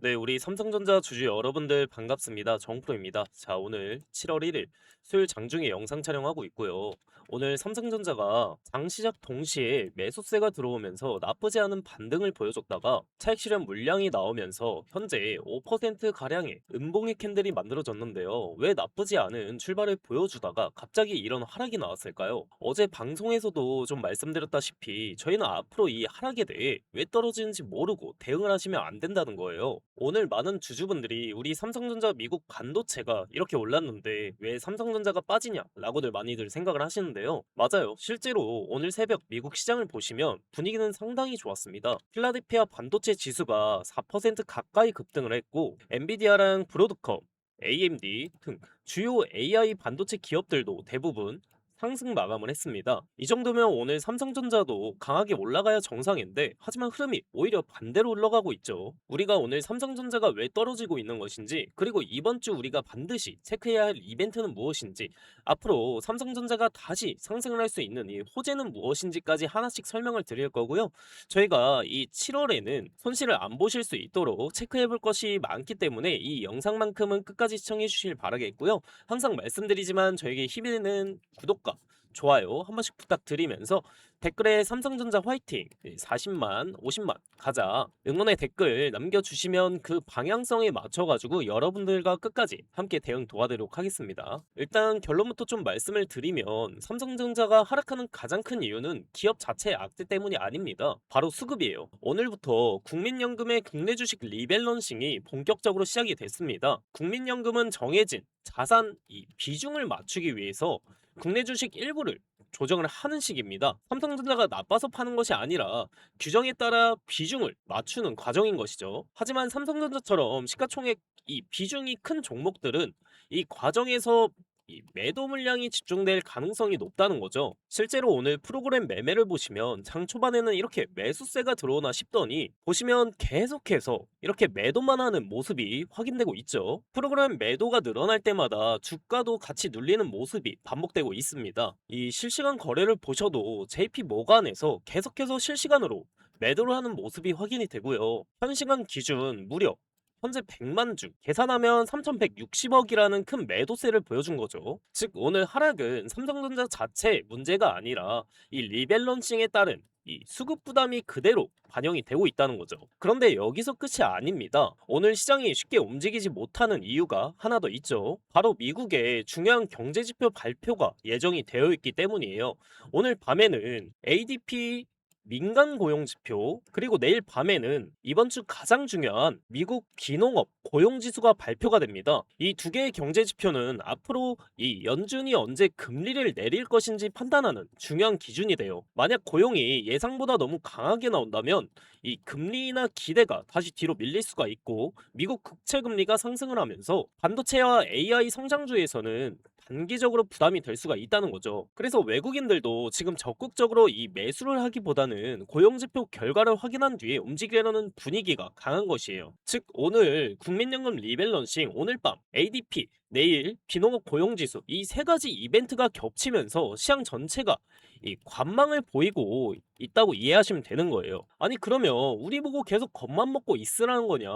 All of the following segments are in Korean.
네, 우리 삼성전자 주주 여러분들 반갑습니다. 정프로입니다. 자, 오늘 7월 1일 수요일 장중에 영상 촬영하고 있고요. 오늘 삼성전자가 장 시작 동시에 매수세가 들어오면서 나쁘지 않은 반등을 보여줬다가 차익 실현 물량이 나오면서 현재 5% 가량의 음봉의 캔들이 만들어졌는데요. 왜 나쁘지 않은 출발을 보여주다가 갑자기 이런 하락이 나왔을까요? 어제 방송에서도 좀 말씀드렸다시피 저희는 앞으로 이 하락에 대해 왜 떨어지는지 모르고 대응을 하시면 안 된다는 거예요. 오늘 많은 주주분들이 우리 삼성전자 미국 반도체가 이렇게 올랐는데 왜 삼성전자가 빠지냐라고들 많이들 생각을 하시는데요. 맞아요. 실제로 오늘 새벽 미국 시장을 보시면 분위기는 상당히 좋았습니다. 필라델피아 반도체 지수가 4% 가까이 급등을 했고 엔비디아랑 브로드컴, AMD 등 주요 AI 반도체 기업들도 대부분 상승 마감을 했습니다. 이 정도면 오늘 삼성전자도 강하게 올라가야 정상인데 하지만 흐름이 오히려 반대로 흘러가고 있죠. 우리가 오늘 삼성전자가 왜 떨어지고 있는 것인지, 그리고 이번 주 우리가 반드시 체크해야 할 이벤트는 무엇인지, 앞으로 삼성전자가 다시 상승을 할 수 있는 이 호재는 무엇인지까지 하나씩 설명을 드릴 거고요. 저희가 이 7월에는 손실을 안 보실 수 있도록 체크해 볼 것이 많기 때문에 이 영상만큼은 끝까지 시청해 주실 바라겠고요. 항상 말씀드리지만 저에게 힘이 되는 구독과 좋아요 한 번씩 부탁드리면서 댓글에 삼성전자 화이팅 40만 50만 가자 응원의 댓글 남겨주시면 그 방향성에 맞춰가지고 여러분들과 끝까지 함께 대응 도와드리도록 하겠습니다. 일단 결론부터 좀 말씀을 드리면 삼성전자가 하락하는 가장 큰 이유는 기업 자체의 악재 때문이 아닙니다. 바로 수급이에요. 오늘부터 국민연금의 국내 주식 리밸런싱이 본격적으로 시작이 됐습니다. 국민연금은 정해진 자산 이 비중을 맞추기 위해서 국내 주식 일부를 조정을 하는 식입니다. 삼성전자가 나빠서 파는 것이 아니라 규정에 따라 비중을 맞추는 과정인 것이죠. 하지만 삼성전자처럼 시가총액 이 비중이 큰 종목들은 이 과정에서 이 매도 물량이 집중될 가능성이 높다는 거죠. 실제로 오늘 프로그램 매매를 보시면 장 초반에는 이렇게 매수세가 들어오나 싶더니 보시면 계속해서 이렇게 매도만 하는 모습이 확인되고 있죠. 프로그램 매도가 늘어날 때마다 주가도 같이 눌리는 모습이 반복되고 있습니다. 이 실시간 거래를 보셔도 JP 모간에서 계속해서 실시간으로 매도를 하는 모습이 확인이 되고요. 현 시간 기준 무려 현재 100만 주 계산하면 3,160억이라는 큰 매도세를 보여준 거죠. 즉 오늘 하락은 삼성전자 자체의 문제가 아니라 이 리밸런싱에 따른 이 수급 부담이 그대로 반영이 되고 있다는 거죠. 그런데 여기서 끝이 아닙니다. 오늘 시장이 쉽게 움직이지 못하는 이유가 하나 더 있죠. 바로 미국의 중요한 경제지표 발표가 예정이 되어 있기 때문이에요. 오늘 밤에는 ADP 민간 고용 지표, 그리고 내일 밤에는 이번 주 가장 중요한 미국 기농업 고용 지수가 발표가 됩니다. 이 두 개의 경제 지표는 앞으로 이 연준이 언제 금리를 내릴 것인지 판단하는 중요한 기준이 돼요. 만약 고용이 예상보다 너무 강하게 나온다면 이 금리나 기대가 다시 뒤로 밀릴 수가 있고 미국 국채 금리가 상승을 하면서 반도체와 AI 성장주에서는 단기적으로 부담이 될 수가 있다는 거죠. 그래서 외국인들도 지금 적극적으로 이 매수를 하기보다는 고용지표 결과를 확인한 뒤에 움직이려는 분위기가 강한 것이에요. 즉 오늘 국민연금 리밸런싱, 오늘 밤 ADP, 내일 비농업 고용지수, 이 세 가지 이벤트가 겹치면서 시장 전체가 이 관망을 보이고 있다고 이해하시면 되는 거예요. 아니 그러면 우리 보고 계속 겁만 먹고 있으라는 거냐,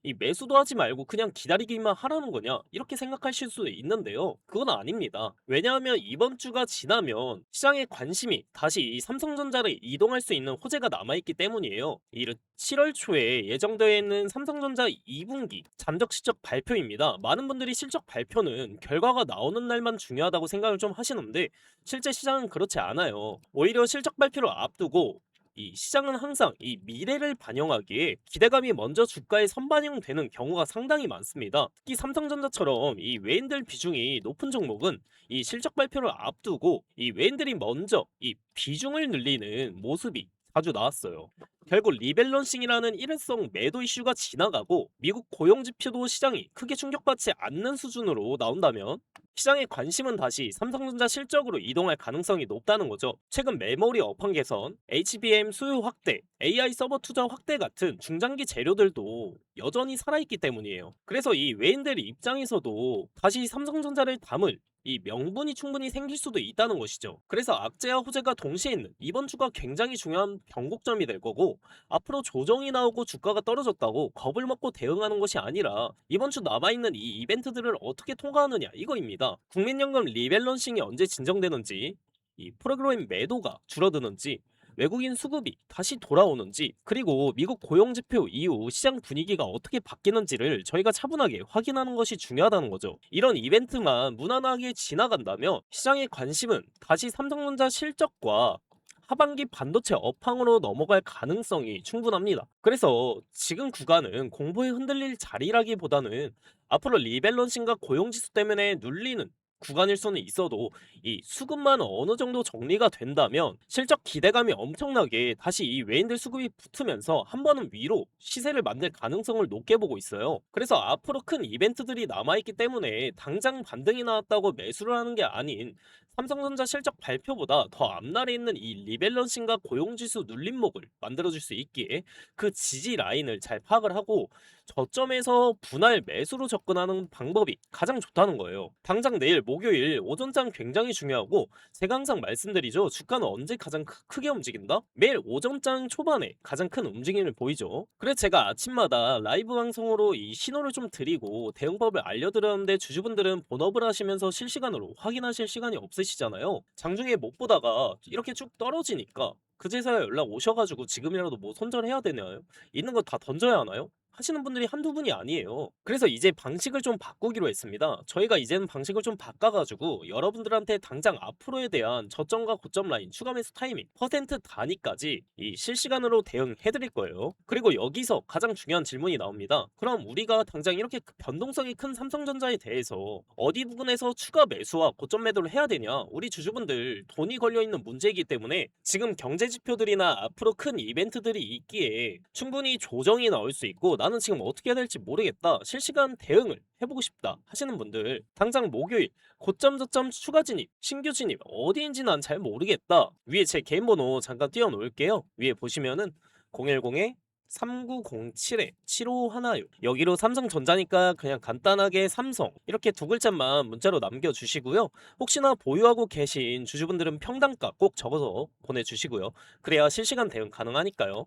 이 매수도 하지 말고 그냥 기다리기만 하라는 거냐, 이렇게 생각하실 수도 있는데요. 그건 아닙니다. 왜냐하면 이번 주가 지나면 시장의 관심이 다시 이 삼성전자를 이동할 수 있는 호재가 남아있기 때문이에요. 이 7월 초에 예정되어 있는 삼성전자 2분기 잠적 실적 발표입니다. 많은 분들이 실적 발표는 결과가 나오는 날만 중요하다고 생각을 좀 하시는데 실제 시장은 그렇지 않아요. 오히려 실적 발표를 앞두고 이 시장은 항상 이 미래를 반영하기에 기대감이 먼저 주가에 선반영되는 경우가 상당히 많습니다. 특히 삼성전자처럼 이 외인들 비중이 높은 종목은 이 실적 발표를 앞두고 이 외인들이 먼저 이 비중을 늘리는 모습이 자주 나왔어요. 결국 리밸런싱이라는 일회성 매도 이슈가 지나가고 미국 고용 지표도 시장이 크게 충격받지 않는 수준으로 나온다면 시장의 관심은 다시 삼성전자 실적으로 이동할 가능성이 높다는 거죠. 최근 메모리 업황 개선, HBM 수요 확대, AI 서버 투자 확대 같은 중장기 재료들도 여전히 살아있기 때문이에요. 그래서 이 외인들 입장에서도 다시 삼성전자를 담을 이 명분이 충분히 생길 수도 있다는 것이죠. 그래서 악재와 호재가 동시에 있는 이번 주가 굉장히 중요한 변곡점이 될 거고, 앞으로 조정이 나오고 주가가 떨어졌다고 겁을 먹고 대응하는 것이 아니라 이번 주 남아있는 이 이벤트들을 어떻게 통과하느냐 이거입니다. 국민연금 리밸런싱이 언제 진정되는지, 이 프로그램 매도가 줄어드는지, 외국인 수급이 다시 돌아오는지, 그리고 미국 고용지표 이후 시장 분위기가 어떻게 바뀌는지를 저희가 차분하게 확인하는 것이 중요하다는 거죠. 이런 이벤트만 무난하게 지나간다면 시장의 관심은 다시 삼성전자 실적과 하반기 반도체 업황으로 넘어갈 가능성이 충분합니다. 그래서 지금 구간은 공포에 흔들릴 자리라기보다는 앞으로 리밸런싱과 고용지수 때문에 눌리는 구간일 수는 있어도 이 수급만 어느 정도 정리가 된다면 실적 기대감이 엄청나게 다시 이 외인들 수급이 붙으면서 한 번은 위로 시세를 만들 가능성을 높게 보고 있어요. 그래서 앞으로 큰 이벤트들이 남아있기 때문에 당장 반등이 나왔다고 매수를 하는 게 아닌 삼성전자 실적 발표보다 더 앞날에 있는 이 리밸런싱과 고용지수 눌림목을 만들어줄 수 있기에 그 지지 라인을 잘 파악을 하고 저점에서 분할 매수로 접근하는 방법이 가장 좋다는 거예요. 당장 내일 목요일 오전장 굉장히 중요하고, 제가 항상 말씀드리죠. 주가는 언제 가장 크게 움직인다? 매일 오전장 초반에 가장 큰 움직임을 보이죠. 그래서 제가 아침마다 라이브 방송으로 이 신호를 좀 드리고 대응법을 알려드렸는데, 주주분들은 본업을 하시면서 실시간으로 확인하실 시간이 없으시잖아요. 장중에 못 보다가 이렇게 쭉 떨어지니까 그제서야 연락 오셔가지고 지금이라도 뭐 손절해야 되나요? 있는 거 다 던져야 하나요? 하시는 분들이 한두 분이 아니에요. 그래서 이제 방식을 좀 바꾸기로 했습니다. 저희가 이제는 방식을 좀 바꿔가지고 여러분들한테 당장 앞으로에 대한 저점과 고점 라인, 추가 매수 타이밍, 퍼센트 단위까지 이 실시간으로 대응해드릴 거예요. 그리고 여기서 가장 중요한 질문이 나옵니다. 그럼 우리가 당장 이렇게 변동성이 큰 삼성전자에 대해서 어디 부분에서 추가 매수와 고점 매도를 해야 되냐? 우리 주주분들 돈이 걸려있는 문제이기 때문에 지금 경제 지표들이나 앞으로 큰 이벤트들이 있기에 충분히 조정이 나올 수 있고, 나는 지금 어떻게 해야 될지 모르겠다, 실시간 대응을 해보고 싶다 하시는 분들, 당장 목요일 고점 저점 추가 진입, 신규 진입 어디인지 난 잘 모르겠다, 위에 제 개인 번호 잠깐 띄워 놓을게요. 위에 보시면은 010-3907-7516, 여기로 삼성전자니까 그냥 간단하게 삼성 이렇게 두 글자만 문자로 남겨주시고요. 혹시나 보유하고 계신 주주분들은 평단가 꼭 적어서 보내주시고요. 그래야 실시간 대응 가능하니까요.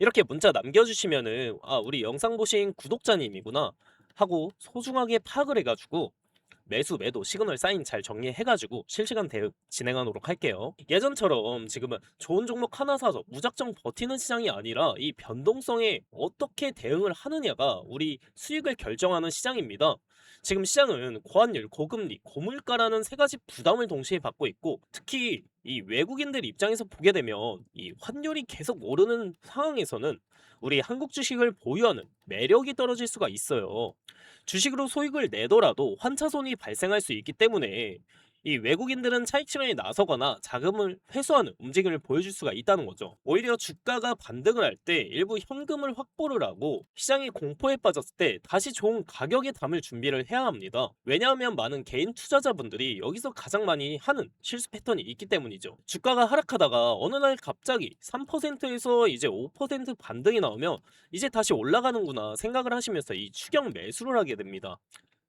이렇게 문자 남겨주시면은 우리 영상 보신 구독자님이구나 하고 소중하게 파악을 해가지고 매수 매도 시그널 사인 잘 정리해가지고 실시간 대응 진행하도록 할게요. 예전처럼 지금은 좋은 종목 하나 사서 무작정 버티는 시장이 아니라 이 변동성에 어떻게 대응을 하느냐가 우리 수익을 결정하는 시장입니다. 지금 시장은 고환율, 고금리, 고물가라는 세 가지 부담을 동시에 받고 있고, 특히 이 외국인들 입장에서 보게 되면 이 환율이 계속 오르는 상황에서는 우리 한국 주식을 보유하는 매력이 떨어질 수가 있어요. 주식으로 소익을 내더라도 환차손이 발생할 수 있기 때문에 이 외국인들은 차익 실현에 나서거나 자금을 회수하는 움직임을 보여줄 수가 있다는 거죠. 오히려 주가가 반등을 할 때 일부 현금을 확보를 하고 시장이 공포에 빠졌을 때 다시 좋은 가격에 담을 준비를 해야 합니다. 왜냐하면 많은 개인 투자자분들이 여기서 가장 많이 하는 실수 패턴이 있기 때문이죠. 주가가 하락하다가 어느 날 갑자기 3%에서 이제 5% 반등이 나오면 이제 다시 올라가는구나 생각을 하시면서 이 추격 매수를 하게 됩니다.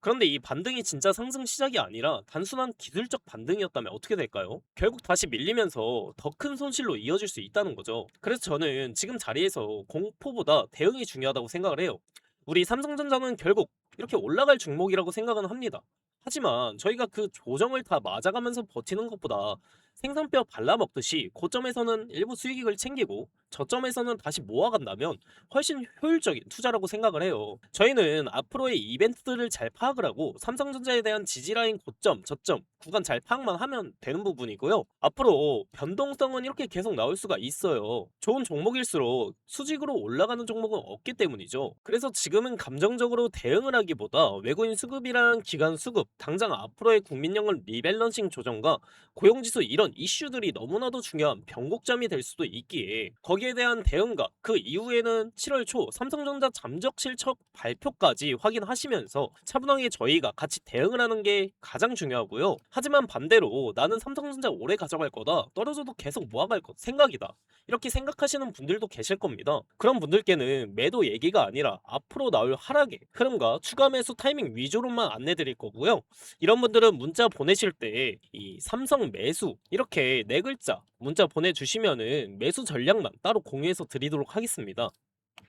그런데 이 반등이 진짜 상승 시작이 아니라 단순한 기술적 반등이었다면 어떻게 될까요? 결국 다시 밀리면서 더 큰 손실로 이어질 수 있다는 거죠. 그래서 저는 지금 자리에서 공포보다 대응이 중요하다고 생각을 해요. 우리 삼성전자는 결국 이렇게 올라갈 종목이라고 생각은 합니다. 하지만 저희가 그 조정을 다 맞아가면서 버티는 것보다 생선뼈 발라먹듯이 고점에서는 일부 수익을 챙기고 저점에서는 다시 모아간다면 훨씬 효율적인 투자라고 생각을 해요. 저희는 앞으로의 이벤트들을 잘 파악을 하고 삼성전자에 대한 지지라인 고점, 저점, 구간 잘 파악만 하면 되는 부분이고요. 앞으로 변동성은 이렇게 계속 나올 수가 있어요. 좋은 종목일수록 수직으로 올라가는 종목은 없기 때문이죠. 그래서 지금은 감정적으로 대응을 하기보다 외국인 수급이랑 기관 수급, 당장 앞으로의 국민연금 리밸런싱 조정과 고용지수 이런 이런 이슈들이 너무나도 중요한 변곡점이 될 수도 있기에 거기에 대한 대응과 그 이후에는 7월 초 삼성전자 잠적 실적 발표까지 확인하시면서 차분하게 저희가 같이 대응을 하는 게 가장 중요하고요. 하지만 반대로 나는 삼성전자 오래 가져갈 거다, 떨어져도 계속 모아갈 것 생각이다, 이렇게 생각하시는 분들도 계실 겁니다. 그런 분들께는 매도 얘기가 아니라 앞으로 나올 하락의 흐름과 추가 매수 타이밍 위주로만 안내드릴 거고요. 이런 분들은 문자 보내실 때 이 삼성 매수 이렇게 네 글자 문자 보내주시면은 매수 전략만 따로 공유해서 드리도록 하겠습니다.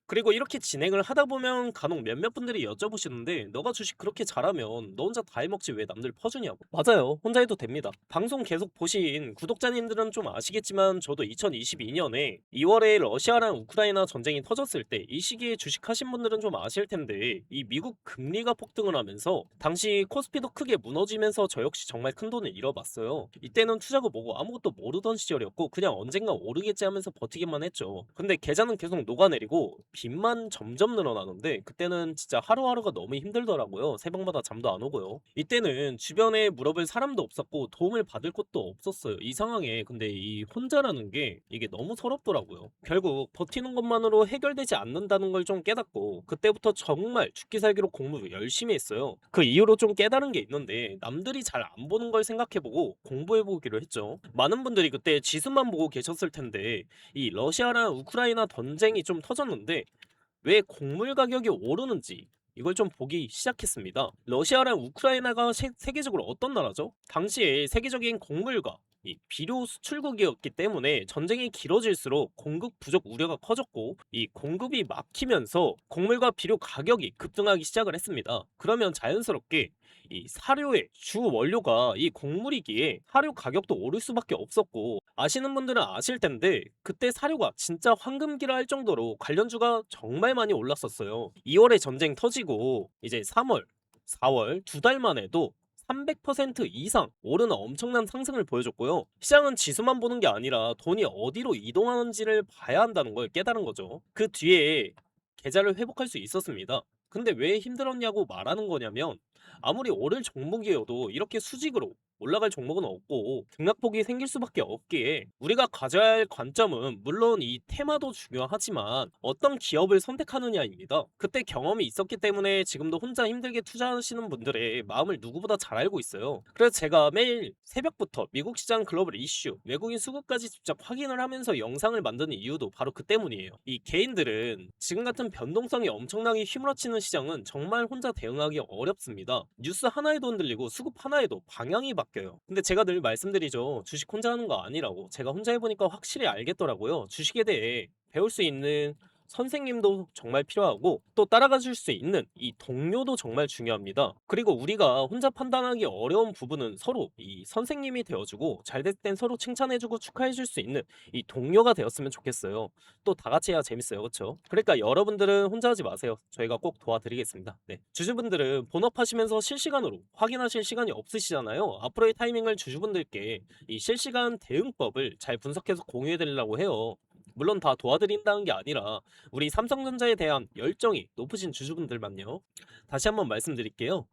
그리고 이렇게 진행을 하다 보면 간혹 몇몇 분들이 여쭤보시는데, 너가 주식 그렇게 잘하면 너 혼자 다 해먹지 왜 남들 퍼주냐고. 맞아요, 혼자 해도 됩니다. 방송 계속 보신 구독자님들은 좀 아시겠지만 저도 2022년에 2월에 러시아랑 우크라이나 전쟁이 터졌을 때 이 시기에 주식하신 분들은 좀 아실 텐데, 이 미국 금리가 폭등을 하면서 당시 코스피도 크게 무너지면서 저 역시 정말 큰 돈을 잃어봤어요. 이때는 투자고 뭐고 아무것도 모르던 시절이었고 그냥 언젠가 오르겠지 하면서 버티기만 했죠. 근데 계좌는 계속 녹아내리고 빚만 점점 늘어나는데, 그때는 진짜 하루하루가 너무 힘들더라고요. 새벽마다 잠도 안 오고요. 이때는 주변에 물어볼 사람도 없었고 도움을 받을 곳도 없었어요. 이 상황에 근데 이 혼자라는 게 이게 너무 서럽더라고요. 결국 버티는 것만으로 해결되지 않는다는 걸 좀 깨닫고 그때부터 정말 죽기 살기로 공부를 열심히 했어요. 그 이후로 좀 깨달은 게 있는데, 남들이 잘 안 보는 걸 생각해보고 공부해보기로 했죠. 많은 분들이 그때 지수만 보고 계셨을 텐데, 이 러시아랑 우크라이나 전쟁이 좀 터졌는데 왜 곡물 가격이 오르는지 이걸 좀 보기 시작했습니다. 러시아랑 우크라이나가 세계적으로 어떤 나라죠? 당시에 세계적인 곡물과 이 비료 수출국이었기 때문에 전쟁이 길어질수록 공급 부족 우려가 커졌고, 이 공급이 막히면서 곡물과 비료 가격이 급등하기 시작을 했습니다. 그러면 자연스럽게 이 사료의 주 원료가 이 곡물이기에 사료 가격도 오를 수밖에 없었고, 아시는 분들은 아실 텐데 그때 사료가 진짜 황금기라 할 정도로 관련주가 정말 많이 올랐었어요. 2월에 전쟁 터지고 이제 3월, 4월 두 달만 해도 300% 이상 오르는 엄청난 상승을 보여줬고요. 시장은 지수만 보는 게 아니라 돈이 어디로 이동하는지를 봐야 한다는 걸 깨달은 거죠. 그 뒤에 계좌를 회복할 수 있었습니다. 근데 왜 힘들었냐고 말하는 거냐면, 아무리 오를 종목이어도 이렇게 수직으로 올라갈 종목은 없고 등락폭이 생길 수밖에 없기에 우리가 가져야 할 관점은 물론 이 테마도 중요하지만 어떤 기업을 선택하느냐입니다. 그때 경험이 있었기 때문에 지금도 혼자 힘들게 투자하시는 분들의 마음을 누구보다 잘 알고 있어요. 그래서 제가 매일 새벽부터 미국 시장 글로벌 이슈, 외국인 수급까지 직접 확인을 하면서 영상을 만드는 이유도 바로 그 때문이에요. 이 개인들은 지금 같은 변동성이 엄청나게 휘몰아치는 시장은 정말 혼자 대응하기 어렵습니다. 뉴스 하나에도 흔들리고 수급 하나에도 방향이 바뀌어요. 근데 제가 늘 말씀드리죠, 주식 혼자 하는 거 아니라고. 제가 혼자 해보니까 확실히 알겠더라고요. 주식에 대해 배울 수 있는 선생님도 정말 필요하고 또 따라가 줄 수 있는 이 동료도 정말 중요합니다. 그리고 우리가 혼자 판단하기 어려운 부분은 서로 이 선생님이 되어주고 잘될 땐 서로 칭찬해주고 축하해줄 수 있는 이 동료가 되었으면 좋겠어요. 또 다 같이 해야 재밌어요, 그렇죠? 그러니까 여러분들은 혼자 하지 마세요. 저희가 꼭 도와드리겠습니다. 네, 주주분들은 본업하시면서 실시간으로 확인하실 시간이 없으시잖아요. 앞으로의 타이밍을 주주분들께 이 실시간 대응법을 잘 분석해서 공유해드리려고 해요. 물론 다 도와드린다는 게 아니라 우리 삼성전자에 대한 열정이 높으신 주주분들만요. 다시 한번 말씀드릴게요.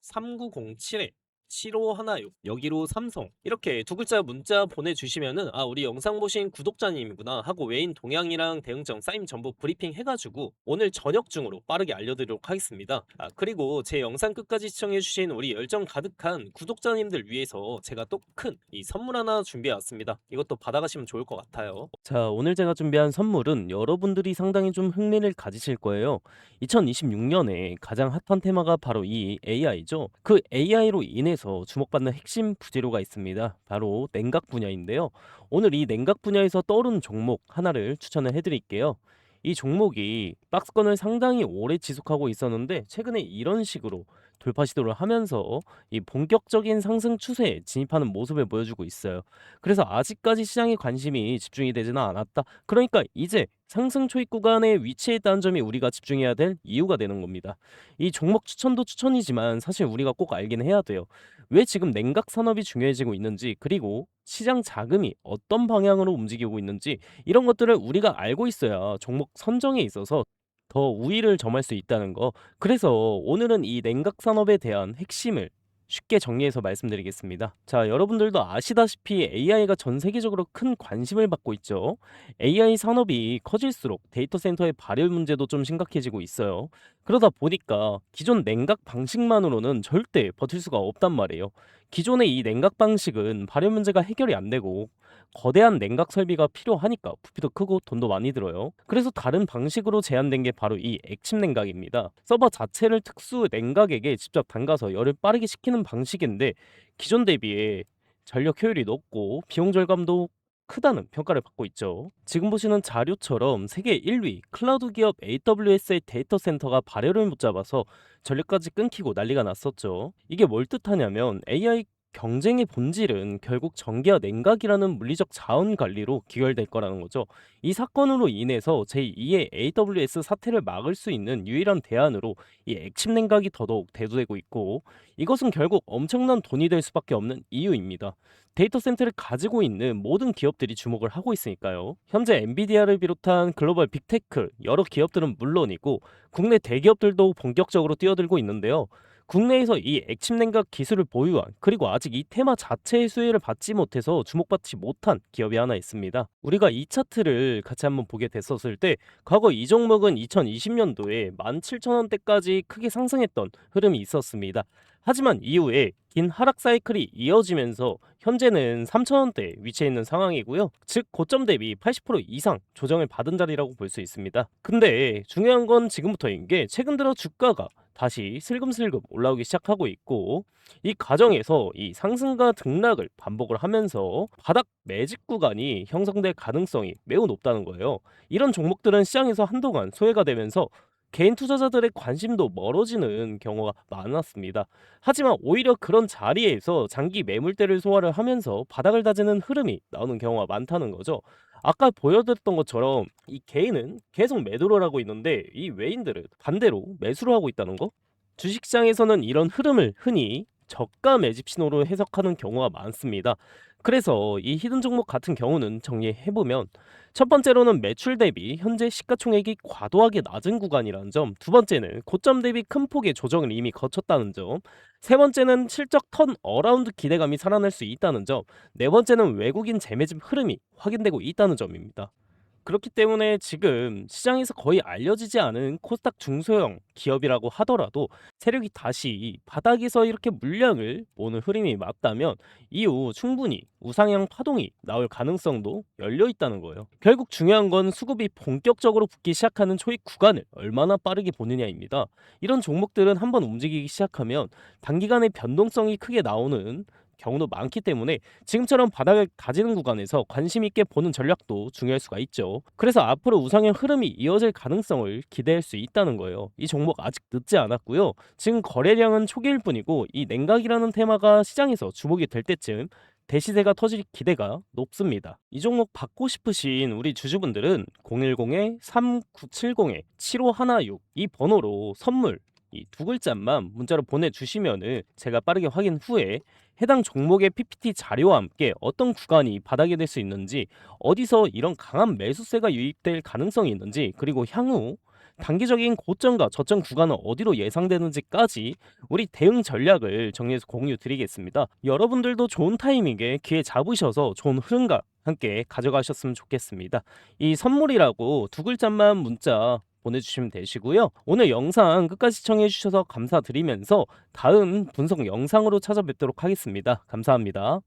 010-3907에 7516 여기로 삼성 이렇게 두 글자 문자 보내주시면은 아, 우리 영상 보신 구독자님이구나 하고 외인 동향이랑 대응점 사인 전부 브리핑 해가지고 오늘 저녁 중으로 빠르게 알려드리도록 하겠습니다. 아, 그리고 제 영상 끝까지 시청해주신 우리 열정 가득한 구독자님들 위해서 제가 또 큰 이 선물 하나 준비해왔습니다. 이것도 받아가시면 좋을 것 같아요. 자, 오늘 제가 준비한 선물은 여러분들이 상당히 좀 흥미를 가지실 거예요. 2026년에 가장 핫한 테마가 바로 이 AI죠. 그 AI로 인해서 주목받는 핵심 부재료가 있습니다. 바로 냉각 분야인데요. 오늘 이 냉각 분야에서 떠오른 종목 하나를 추천을 해드릴게요. 이 종목이 박스권을 상당히 오래 지속하고 있었는데 최근에 이런 식으로 돌파 시도를 하면서 이 본격적인 상승 추세에 진입하는 모습을 보여주고 있어요. 그래서 아직까지 시장의 관심이 집중이 되지는 않았다. 그러니까 이제 상승 초입 구간에 위치해 있다는 점이 우리가 집중해야 될 이유가 되는 겁니다. 이 종목 추천도 추천이지만 사실 우리가 꼭 알긴 해야 돼요. 왜 지금 냉각 산업이 중요해지고 있는지, 그리고 시장 자금이 어떤 방향으로 움직이고 있는지, 이런 것들을 우리가 알고 있어야 종목 선정에 있어서 더 우위를 점할 수 있다는 거. 그래서 오늘은 이 냉각 산업에 대한 핵심을 쉽게 정리해서 말씀드리겠습니다. 자, 여러분들도 아시다시피 AI가 전 세계적으로 큰 관심을 받고 있죠. AI 산업이 커질수록 데이터 센터의 발열 문제도 좀 심각해지고 있어요. 그러다 보니까 기존 냉각 방식만으로는 절대 버틸 수가 없단 말이에요. 기존의 이 냉각 방식은 발열 문제가 해결이 안 되고 거대한 냉각 설비가 필요하니까 부피도 크고 돈도 많이 들어요. 그래서 다른 방식으로 제안된 게 바로 이 액침 냉각입니다. 서버 자체를 특수 냉각액에 직접 담가서 열을 빠르게 식히는 방식인데 기존 대비에 전력 효율이 높고 비용 절감도 크다는 평가를 받고 있죠. 지금 보시는 자료처럼 세계 1위 클라우드 기업 AWS의 데이터 센터가 발열을 못 잡아서 전력까지 끊기고 난리가 났었죠. 이게 뭘 뜻하냐면 AI 경쟁의 본질은 결국 전기와 냉각이라는 물리적 자원 관리로 귀결될 거라는 거죠. 이 사건으로 인해서 제2의 AWS 사태를 막을 수 있는 유일한 대안으로 이 액침 냉각이 더더욱 대두되고 있고, 이것은 결국 엄청난 돈이 될 수밖에 없는 이유입니다. 데이터 센터를 가지고 있는 모든 기업들이 주목을 하고 있으니까요. 현재 엔비디아를 비롯한 글로벌 빅테크 여러 기업들은 물론이고 국내 대기업들도 본격적으로 뛰어들고 있는데요. 국내에서 이 액침 냉각 기술을 보유한, 그리고 아직 이 테마 자체의 수혜를 받지 못해서 주목받지 못한 기업이 하나 있습니다. 우리가 이 차트를 같이 한번 보게 됐었을 때 과거 이 종목은 2020년도에 17,000원대까지 크게 상승했던 흐름이 있었습니다. 하지만 이후에 긴 하락 사이클이 이어지면서 현재는 3,000원대에 위치해 있는 상황이고요. 즉 고점 대비 80% 이상 조정을 받은 자리라고 볼 수 있습니다. 근데 중요한 건 지금부터인 게, 최근 들어 주가가 다시 슬금슬금 올라오기 시작하고 있고, 이 과정에서 이 상승과 등락을 반복을 하면서 바닥 매집 구간이 형성될 가능성이 매우 높다는 거예요. 이런 종목들은 시장에서 한동안 소외가 되면서 개인 투자자들의 관심도 멀어지는 경우가 많았습니다. 하지만 오히려 그런 자리에서 장기 매물대를 소화를 하면서 바닥을 다지는 흐름이 나오는 경우가 많다는 거죠. 아까 보여드렸던 것처럼 이 개인은 계속 매도를 하고 있는데 이 외인들은 반대로 매수를 하고 있다는 거? 주식시장에서는 이런 흐름을 흔히 저가 매집 신호로 해석하는 경우가 많습니다. 그래서 이 히든 종목 같은 경우는 정리해보면, 첫 번째로는 매출 대비 현재 시가총액이 과도하게 낮은 구간이라는 점, 두 번째는 고점 대비 큰 폭의 조정을 이미 거쳤다는 점, 세 번째는 실적 턴 어라운드 기대감이 살아날 수 있다는 점, 네 번째는 외국인 재매집 흐름이 확인되고 있다는 점입니다. 그렇기 때문에 지금 시장에서 거의 알려지지 않은 코스닥 중소형 기업이라고 하더라도 세력이 다시 바닥에서 이렇게 물량을 모으는 흐름이 맞다면 이후 충분히 우상향 파동이 나올 가능성도 열려 있다는 거예요. 결국 중요한 건 수급이 본격적으로 붙기 시작하는 초입 구간을 얼마나 빠르게 보느냐입니다. 이런 종목들은 한번 움직이기 시작하면 단기간에 변동성이 크게 나오는 경우도 많기 때문에 지금처럼 바닥을 다지는 구간에서 관심 있게 보는 전략도 중요할 수가 있죠. 그래서 앞으로 우상향 흐름이 이어질 가능성을 기대할 수 있다는 거예요. 이 종목 아직 늦지 않았고요. 지금 거래량은 초기일 뿐이고 이 냉각이라는 테마가 시장에서 주목이 될 때쯤 대시세가 터질 기대가 높습니다. 이 종목 받고 싶으신 우리 주주분들은 010-3970-7516 이 번호로 선물 이 두 글자만 문자로 보내주시면은 제가 빠르게 확인 후에 해당 종목의 PPT 자료와 함께 어떤 구간이 바닥이 될 수 있는지, 어디서 이런 강한 매수세가 유입될 가능성이 있는지, 그리고 향후 단기적인 고점과 저점 구간은 어디로 예상되는지까지 우리 대응 전략을 정리해서 공유 드리겠습니다. 여러분들도 좋은 타이밍에 기회 잡으셔서 좋은 흐름과 함께 가져가셨으면 좋겠습니다. 이 선물이라고 두 글자만 문자 보내주시면 되시고요. 오늘 영상 끝까지 시청해주셔서 감사드리면서 다음 분석 영상으로 찾아뵙도록 하겠습니다. 감사합니다.